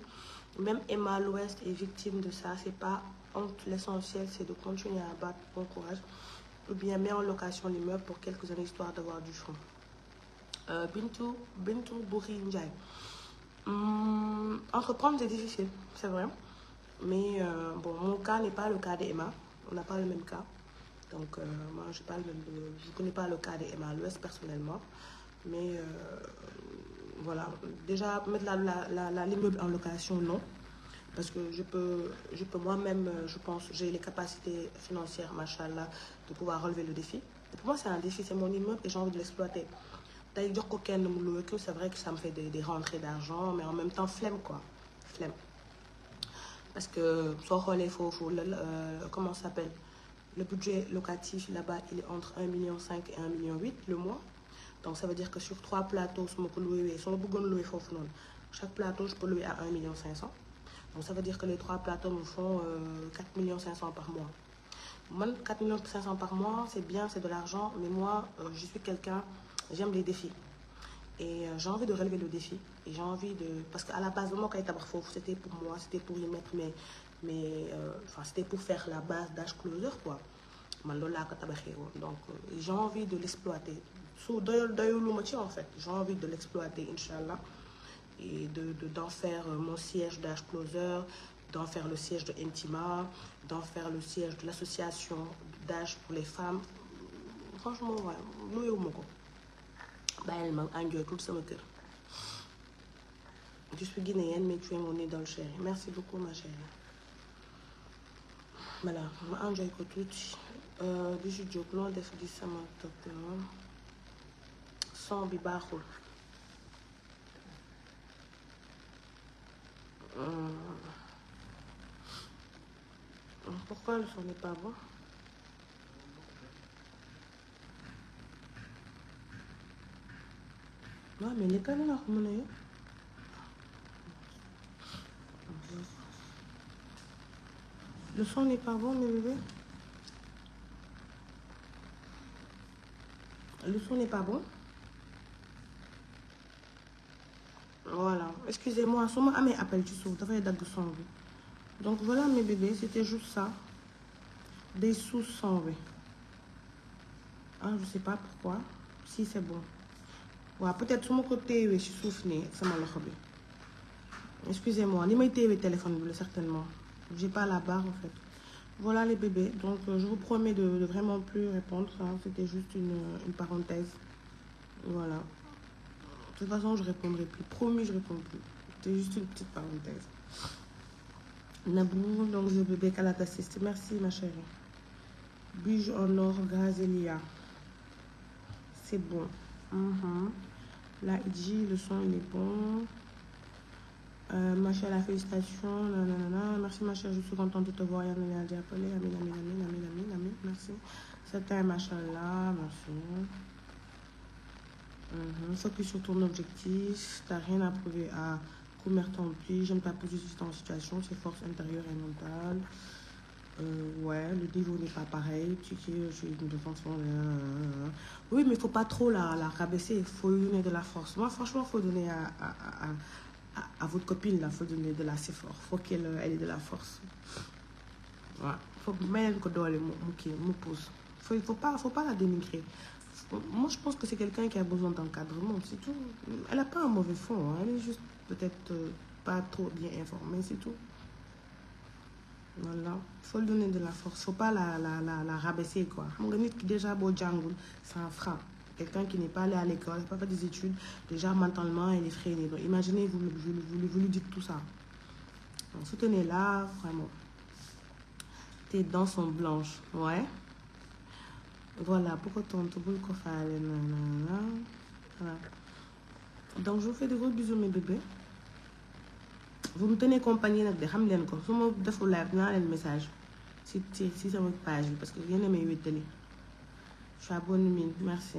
Même Emma l'Ouest est victime de ça. C'est pas honte. L'essentiel, c'est de continuer à battre bon courage. Ou bien mettre en location l'immeuble pour quelques années, histoire d'avoir du fond. Bintou Bouri Ndiaye. Entreprendre, c'est difficile, c'est vrai. Mais bon, mon cas n'est pas le cas d'Emma. On n'a pas le même cas. Donc, moi, je ne connais pas le cas d'Emma l'Ouest personnellement. Mais voilà, déjà, mettre l'immeuble en location, non. Parce que je peux moi-même, je pense, j'ai les capacités financières, machallah, de pouvoir relever le défi. Et pour moi, c'est un défi, c'est mon immeuble et j'ai envie de l'exploiter. C'est vrai que ça me fait des rentrées d'argent, mais en même temps, flemme, quoi. Flemme. Parce que, comment ça s'appelle? Le budget locatif, là-bas, il est entre 1,5 million et 1,8 million le mois. Donc, ça veut dire que sur 3 plateaux, chaque plateau, je peux louer à 1,5 million. Donc, ça veut dire que les 3 plateaux me font 4,5 millions par mois. Moi, 4,5 millions par mois, c'est bien, c'est de l'argent. Mais moi, je suis quelqu'un, j'aime les défis. Et j'ai envie de relever le défi. Et j'ai envie de... Parce qu'à la base, vraiment, quand il était c'était pour moi, c'était pour y mettre c'était pour faire la base d'âge closer, quoi. Donc, j'ai envie de l'exploiter. En fait, j'ai envie de l'exploiter, Inch'Allah. Et d'en faire mon siège d'âge closer, d'en faire le siège de Intima, d'en faire le siège de l'association d'âge pour les femmes. Franchement, ouais, je suis guinéenne, mais tu es mon idole, chérie. Merci beaucoup, ma chérie. Voilà, je enjoy ko tuuti. Bi si jóg loo def di sama topp son bi baaxul. Pourquoi le son n'est pas bon? Non, mais les canaux là, comment on est? Le son n'est pas bon, mes bébés. Le son n'est pas bon. Voilà. Excusez-moi, sûrement à mes appels du son. Donc voilà, mes bébés, c'était juste ça. Des sous-sons, oui. Ah, je sais pas pourquoi. Si c'est bon. Ouais, peut-être sur mon côté, oui, je suis soufflée. Ça m'a l'air. Excusez-moi, ni le téléphone, certainement. J'ai pas la barre, en fait. Voilà les bébés. Donc, je vous promets de vraiment plus répondre. Hein. C'était juste une parenthèse. Voilà. De toute façon, je répondrai plus. Promis, je réponds plus. C'était juste une petite parenthèse. Nabou, donc le bébé Kalatassiste. Merci, ma chérie. Bige en or, Grazelia. C'est bon. Là, il dit, le son, il est bon. Ma chère, la félicitation. Nanana. Merci, ma chère, je suis contente de te voir. Amin, merci. C'était un machallah, merci. Focus sur ton objectif. T'as rien à prouver à Coumerton-Pli. J'aime ta position en situation, c'est force intérieure et mentale. Ouais, le niveau n'est pas pareil. Tu sais, je suis une défense. Oui, mais il ne faut pas trop la rabaisser. Il faut lui donner de la force. Moi, franchement, il faut donner à votre copine, il faut donner de la force. Il faut qu'elle ait de la force. Ouais. Il faut même que me pousse. Il ne faut pas la dénigrer. Moi, je pense que c'est quelqu'un qui a besoin d'encadrement, c'est tout. Elle n'a pas un mauvais fond. Hein. Elle est juste peut-être pas trop bien informée, c'est tout. Voilà, il faut lui donner de la force, il ne faut pas la rabaisser, quoi. Déjà, c'est un frein. Quelqu'un qui n'est pas allé à l'école, qui n'a pas fait des études, déjà mentalement, elle est freinée. Donc, imaginez, vous lui dites tout ça. Soutenez-la, vraiment. Tes dents sont blanches, ouais. Voilà, pourquoi tontu bul ko faale nanana. Voilà. Donc je vous fais de gros bisous mes bébés. Vous me tenez compagnie nag de xam leen ko su ma deful live dinaa leen message si sama page bi parce que yéen a may wéttali. Je suis abonnée mine merci.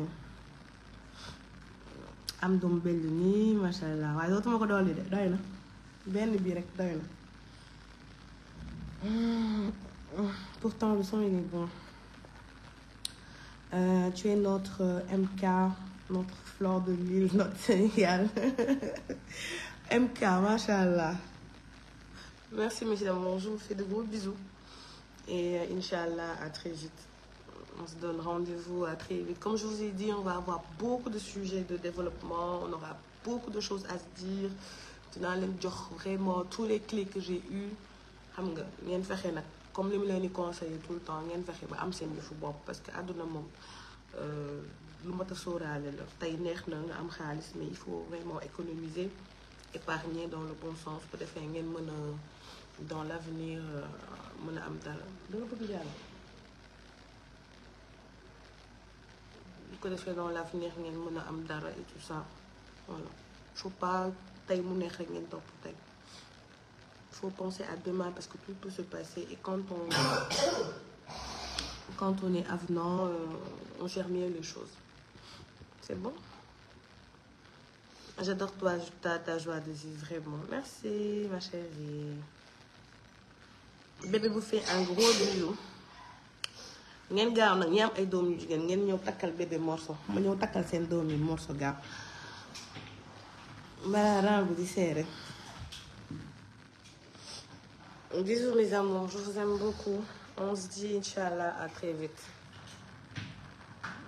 am doom belli nii macha allah waaye dootuma ko dolli de doy na benn bii rek doy na. Pourtant le son il est bon. Tu es notre MK, notre fleur de l'île, notre Sénégal. MK, machallah. Merci, monsieur d'amour. Je vous fais de gros bisous. Et Inch'Allah, à très vite. On se donne rendez-vous à très vite. Comme je vous ai dit, on va avoir beaucoup de sujets de développement. On aura beaucoup de choses à se dire. Dinaa leen jox vraiment tous les clés que j'ai eues. Xam nga ngeen fexe nag comme li mu leen di conseiller tout le temps ngeen fexe ba am seen yëfu bopp parce que àdduna moom lu mat a sóoraale la tey neex na nga am xaalis mais il faut vraiment économiser épargner dans le bon sens bu defee ngeen mën a dans l'avenir mën a am dara danga bëgg jàll bu ko defee dans l'avenir ngeen mën a am dara et tout ça voilà faut pas tey mu neex rek ngeen topp tey il faut penser à demain parce que tout peut se passer et quand on est avenant on gère mieux les choses c'est bon j'adore ta joie de vivre vraiment merci ma chérie bébé vous fait un gros bisou ngeen gaaw nag ñi am ay doom yu jigéen ngeen ñëw takkal bébé morceau ma ñëw takkal seen doom yi morceau gaaw balaa rang bi di seere. Bisous mes amours, je vous aime beaucoup. On se dit Inch'Allah à très vite.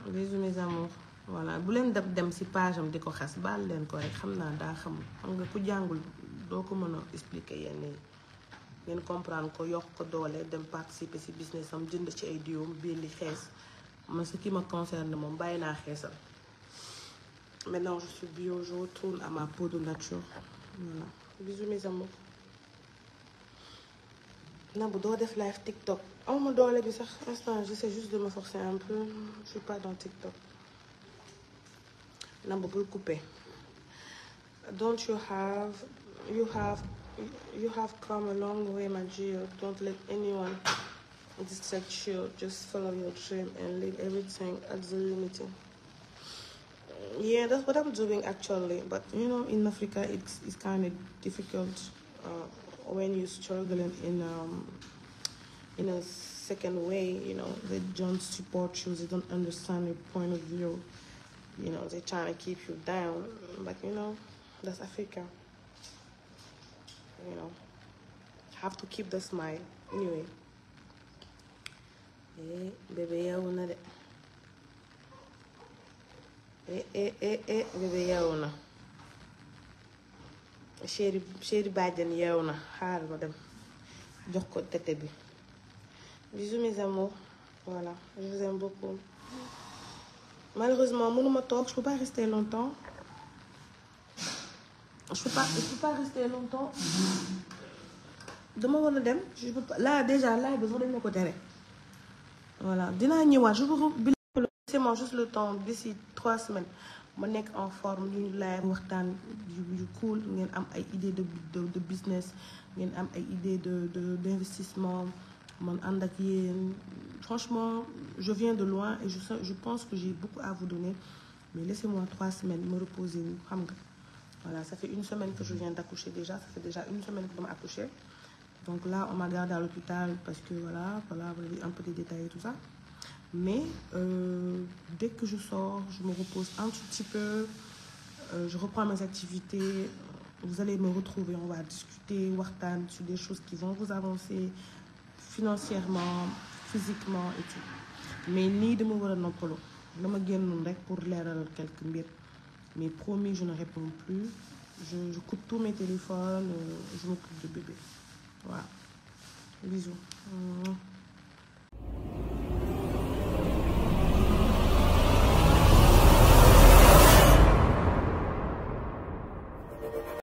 Bisous mes amours. Voilà bu leen dem ci page am di ko xas baal leen ko rek xam naa daa xam nga ku jàngul doo ko mën a expliquer yenn yi ngeen comprendre ko yokk ko doole dem participer ci business am jënd ci ay diom bii li xees man ce qui me concerne moom bàyyi naa xeesal. Maintenant je suis bio, je retourne à ma peau de nature. Voilà. Bisous mes amours. Nabou doo def live TikTok. Oh ma doole bi sax instant j'essaie juste de me forcer un peu. Je suis pas dans TikTok. Nabou bul couper. Don't you have come a long way my dear. Don't let anyone distract you. Just follow your dream and leave everything at the limit. Yeah, that's what I'm doing actually. But you know, in Africa, it's kind of difficult when you're struggling in a second way. You know, they don't support you. They don't understand your point of view. You know, they're trying to keep you down. But you know, that's Africa. You know, have to keep the smile. Anyway, hey, baby, yeewu na de. Bébé yeewu na chéri bàjjan yeewu na xaaral ma dem jox ko tete bi. Bisous mes amours, voilà, je vous aime beaucoup. Malheureusement mënuma toog, je peux pas rester longtemps. Je peux pas rester longtemps. Dama war a dem, je peux pas là déjà là bi sax dañ ma ko tere. Voilà, dinaa ñëwaat, je vous laissez-moi juste le temps d'ici 3 semaines ma nekk en forme ñu live waxtaan yu cool ngeen am ay idée de business ngeen am ay idée d'investissement man ànd ak yéen. Franchement je viens de loin et je pense que j'ai beaucoup à vous donner mais laissez-moi 3 semaines me reposer xam nga. Voilà, ça fait 1 semaine que je viens d'accoucher déjà, ça fait déjà 1 semaine que dama accoucher. Donc là on m'a gardé à l'hôpital parce que voilà un peu des détails et tout ça. Mais dès que je sors, je me repose un tout petit peu, je reprends mes activités, vous allez me retrouver, on va discuter, waxtaan sur des choses qui vont vous avancer financièrement, physiquement et tout. Mais nii dama war a noppalu dama génnoon rek pour leeral quelques mbir mais promis je ne réponds plus, je coupe tous mes téléphones, je m'occupe de bébé. Voilà, bisous.